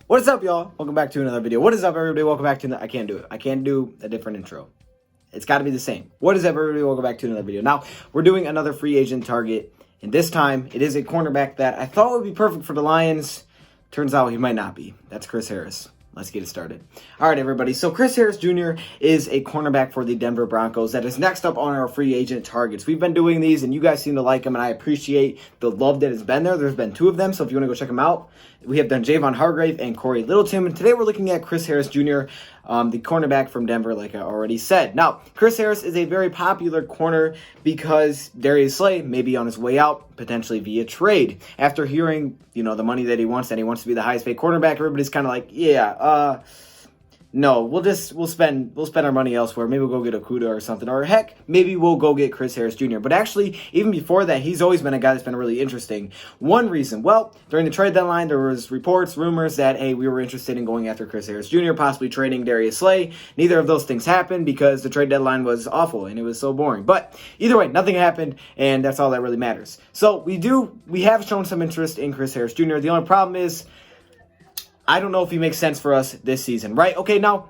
What is up, y'all? Welcome back to another video. What is up, everybody? Welcome back to I can't do it. I can't do a different intro. It's got to be the same. What is up, everybody? Welcome back to another video. Now, we're doing another free agent target, and this time, it is a cornerback that I thought would be perfect for the Lions. Turns out he might not be. That's Chris Harris. Let's get it started. All right, everybody. So Chris Harris Jr. is a cornerback for the Denver Broncos that is next up on our free agent targets. We've been doing these, and you guys seem to like them, and I appreciate the love that has been there. There's been 2 of them, so if you want to go check them out, we have done Javon Hargrave and Corey Littleton, and today we're looking at Chris Harris Jr., the cornerback from Denver, like I already said. Now, Chris Harris is a very popular corner because Darius Slay may be on his way out, potentially via trade. After hearing, the money that he wants, and he wants to be the highest paid cornerback, everybody's kind of like, no, we'll spend our money elsewhere. Maybe we'll go get Okuda or something. Or heck, maybe we'll go get Chris Harris Jr. But actually, even before that, he's always been a guy that's been really interesting. One reason, well, during the trade deadline, there was reports, rumors that, hey, we were interested in going after Chris Harris Jr., possibly trading Darius Slay. Neither of those things happened because the trade deadline was awful and it was so boring. But either way, nothing happened, and that's all that really matters. So we have shown some interest in Chris Harris Jr. The only problem is, I don't know if he makes sense for us this season, right? Okay, now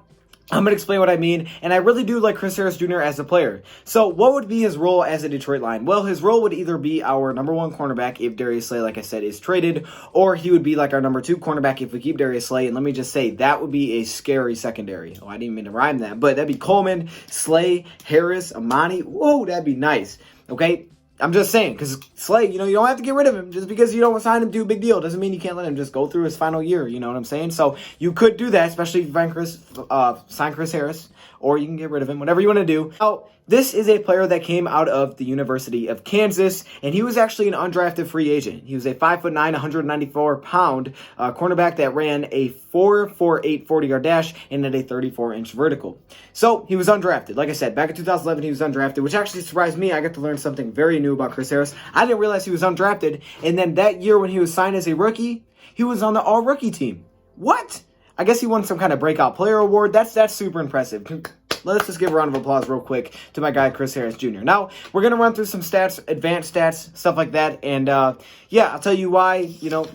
I'm going to explain what I mean, and I really do like Chris Harris Jr. as a player. So what would be his role as a Detroit Lion? Well, his role would either be our number 1 cornerback if Darius Slay, like I said, is traded, or he would be like our number 2 cornerback if we keep Darius Slay, and let me just say, that would be a scary secondary. Oh, I didn't mean to rhyme that, but that'd be Coleman, Slay, Harris, Amani. Whoa, that'd be nice, okay? I'm just saying, because Slay, you don't have to get rid of him. Just because you don't sign him to a big deal doesn't mean you can't let him just go through his final year. You know what I'm saying? So you could do that, especially if you sign Chris Harris, or you can get rid of him, whatever you want to do. Now, this is a player that came out of the University of Kansas, and he was actually an undrafted free agent. He was a 5'9", 194-pound cornerback that ran a 4.48 40-yard dash and had a 34-inch vertical. So he was undrafted. Like I said, back in 2011, he was undrafted, which actually surprised me. I got to learn something very new about Chris Harris. I didn't realize he was undrafted, and then that year when he was signed as a rookie, he was on the all-rookie team. What? I guess he won some kind of breakout player award. That's super impressive. Let's just give a round of applause real quick to my guy, Chris Harris Jr. Now, we're going to run through some stats, advanced stats, stuff like that. And, I'll tell you why,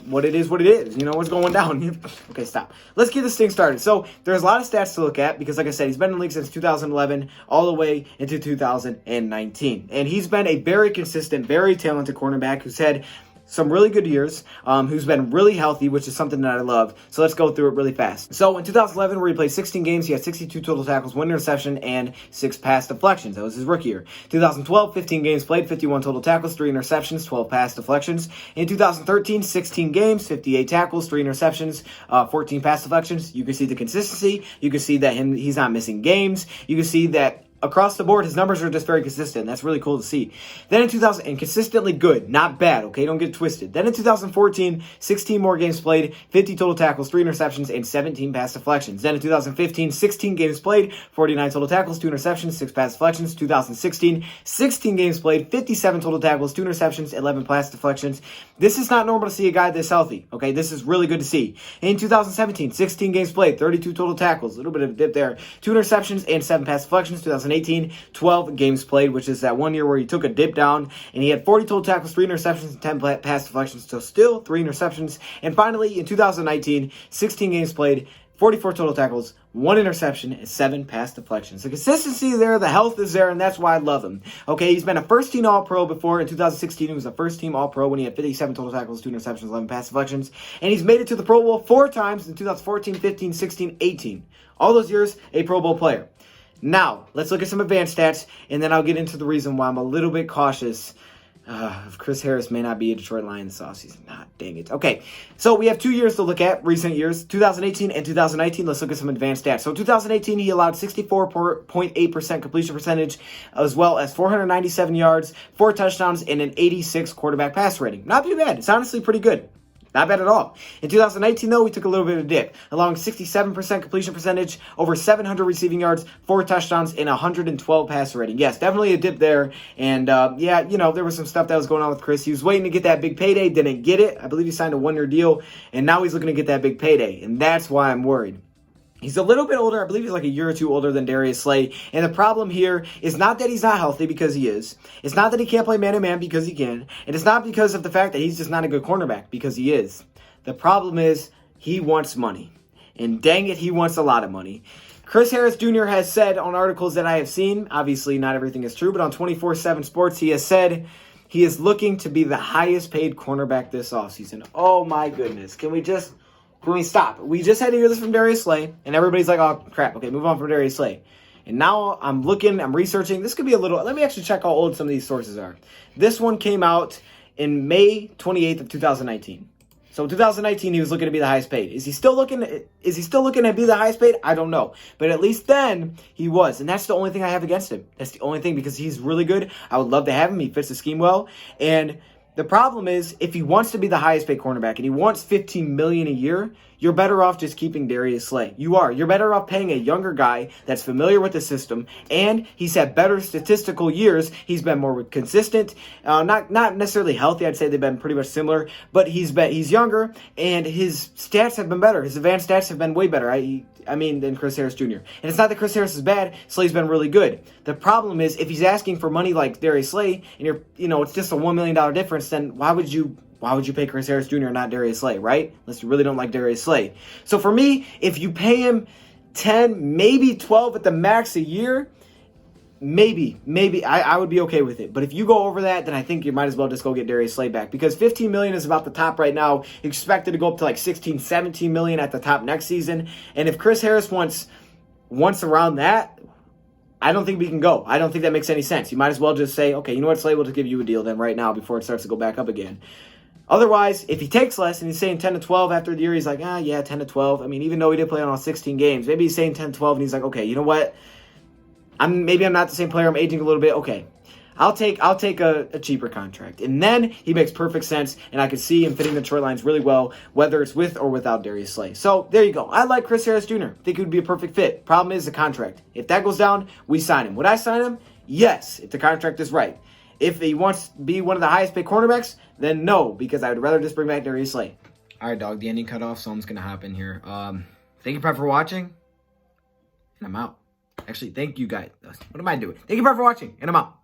what it is, what's going down. Okay, stop. Let's get this thing started. So, there's a lot of stats to look at because, like I said, he's been in the league since 2011 all the way into 2019. And he's been a very consistent, very talented cornerback who's had some really good years, who's been really healthy, which is something that I love. So let's go through it really fast. So in 2011, where he played 16 games, he had 62 total tackles, 1 interception, and 6 pass deflections. That was his rookie year. 2012, 15 games played, 51 total tackles, 3 interceptions, 12 pass deflections. In 2013, 16 games, 58 tackles, 3 interceptions, 14 pass deflections. You can see the consistency. You can see that he's not missing games. You can see that across the board, his numbers are just very consistent. That's really cool to see. Then in 2000, and consistently good, not bad, okay? Don't get it twisted. Then in 2014, 16 more games played, 50 total tackles, 3 interceptions, and 17 pass deflections. Then in 2015, 16 games played, 49 total tackles, 2 interceptions, 6 pass deflections. 2016, 16 games played, 57 total tackles, 2 interceptions, 11 pass deflections. This is not normal to see a guy this healthy, okay? This is really good to see. In 2017, 16 games played, 32 total tackles, a little bit of a dip there, 2 interceptions, and 7 pass deflections. 2018, 12 games played, which is that 1 year where he took a dip down, and he had 40 total tackles, 3 interceptions, and 10 pass deflections, so still 3 interceptions. And finally, in 2019, 16 games played, 44 total tackles, 1 interception, and 7 pass deflections. The consistency there, the health is there, and that's why I love him. Okay, he's been a first-team All-Pro before. In 2016, he was a first-team All-Pro when he had 57 total tackles, 2 interceptions, 11 pass deflections. And he's made it to the Pro Bowl 4 times in 2014, 15, 16, 18. All those years, a Pro Bowl player. Now, let's look at some advanced stats, and then I'll get into the reason why I'm a little bit cautious if Chris Harris may not be a Detroit Lions this offseason. Dang it. Okay, so we have 2 years to look at, recent years, 2018 and 2019. Let's look at some advanced stats. So 2018, he allowed 64.8% completion percentage, as well as 497 yards, 4 touchdowns, and an 86 quarterback pass rating. Not too bad. It's honestly pretty good. Not bad at all. In 2019, though, we took a little bit of a dip, allowing 67% completion percentage, over 700 receiving yards, 4 touchdowns, and 112 passer rating. Yes, definitely a dip there. And, there was some stuff that was going on with Chris. He was waiting to get that big payday, didn't get it. I believe he signed a 1-year deal, and now he's looking to get that big payday. And that's why I'm worried. He's a little bit older. I believe he's like a year or 2 older than Darius Slay. And the problem here is not that he's not healthy, because he is. It's not that he can't play man-to-man, because he can. And it's not because of the fact that he's just not a good cornerback, because he is. The problem is he wants money. And dang it, he wants a lot of money. Chris Harris Jr. has said on articles that I have seen, obviously not everything is true, but on 24/7 Sports, he has said he is looking to be the highest paid cornerback this offseason. Oh my goodness. Can we stop? We just had to hear this from Darius Slay, and everybody's like, oh crap, okay, move on from Darius Slay. And now I'm researching. This could be let me actually check how old some of these sources are. This one came out in May 28th of 2019. So in 2019, he was looking to be the highest paid. Is he still looking to be the highest paid? I don't know. But at least then he was. And that's the only thing I have against him. That's the only thing, because he's really good. I would love to have him. He fits the scheme well. And the problem is, if he wants to be the highest paid cornerback and he wants $15 million a year, you're better off just keeping Darius Slay. You are. You're better off paying a younger guy that's familiar with the system, and he's had better statistical years. He's been more consistent, not necessarily healthy. I'd say they've been pretty much similar, but he's younger, and his stats have been better. His advanced stats have been way better. Than Chris Harris Jr. And it's not that Chris Harris is bad. Slay's been really good. The problem is, if he's asking for money like Darius Slay, and it's just a $1 million difference, then why would you pay Chris Harris Jr. and not Darius Slay, right? Unless you really don't like Darius Slay. So for me, if you pay him 10, maybe 12 at the max a year, maybe I would be okay with it. But if you go over that, then I think you might as well just go get Darius Slay back, because $15 million is about the top right now. Expected to go up to like $16, $17 million at the top next season. And if Chris Harris wants around that, I don't think we can go. I don't think that makes any sense. You might as well just say, okay, you know what, Slay, we'll just give you a deal then right now before it starts to go back up again. Otherwise, if he takes less and he's saying 10 to 12 after the year, he's like, 10 to 12. I mean, even though he did play on all 16 games, maybe he's saying 10 to 12 and he's like, okay, you know what? Maybe I'm not the same player. I'm aging a little bit. Okay, I'll take a cheaper contract. And then he makes perfect sense, and I could see him fitting the Detroit Lions really well, whether it's with or without Darius Slay. So there you go. I like Chris Harris Jr. think he would be a perfect fit. Problem is the contract. If that goes down, we sign him. Would I sign him? Yes, if the contract is right. If he wants to be one of the highest paid cornerbacks, then no, because I would rather just bring back Darius Slay. All right, dog, the ending cut off, so I'm just going to hop in here. Thank you, Prep, for watching, and I'm out. Actually, thank you, guys. What am I doing? Thank you, Prep, for watching, and I'm out.